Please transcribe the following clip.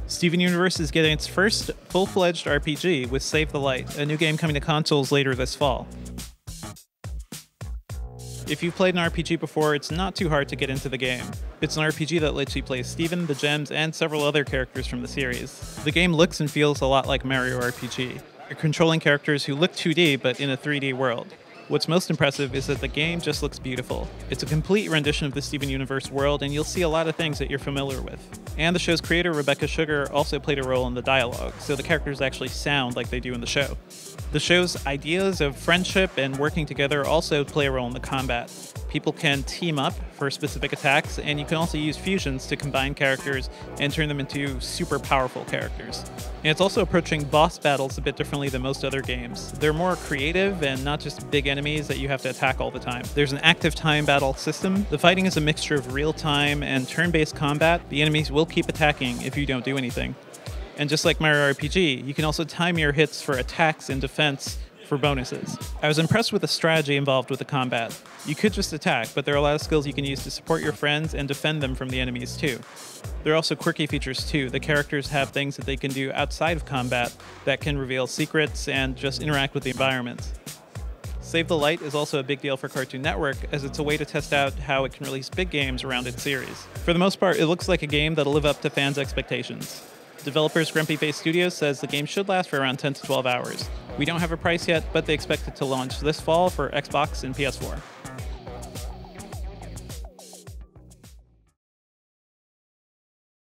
Steven Universe is getting its first full-fledged RPG with Save the Light, a new game coming to consoles later this fall. If you've played an RPG before, it's not too hard to get into the game. It's an RPG that lets you play Steven, the Gems, and several other characters from the series. The game looks and feels a lot like Mario RPG. You're controlling characters who look 2D but in a 3D world. What's most impressive is that the game just looks beautiful. It's a complete rendition of the Steven Universe world, and you'll see a lot of things that you're familiar with. And the show's creator, Rebecca Sugar, also played a role in the dialogue, so the characters actually sound like they do in the show. The show's ideas of friendship and working together also play a role in the combat. People can team up for specific attacks, and you can also use fusions to combine characters and turn them into super powerful characters. And it's also approaching boss battles a bit differently than most other games. They're more creative and not just big enemies that you have to attack all the time. There's an active time battle system. The fighting is a mixture of real-time and turn-based combat. The enemies will keep attacking if you don't do anything. And just like Mario RPG, you can also time your hits for attacks and defense for bonuses. I was impressed with the strategy involved with the combat. You could just attack, but there are a lot of skills you can use to support your friends and defend them from the enemies too. There are also quirky features too. The characters have things that they can do outside of combat that can reveal secrets and just interact with the environment. Save the Light is also a big deal for Cartoon Network, as it's a way to test out how it can release big games around its series. For the most part, it looks like a game that'll live up to fans' expectations. Developers Grumpy Face Studios says the game should last for around 10 to 12 hours. We don't have a price yet, but they expect it to launch this fall for Xbox and PS4.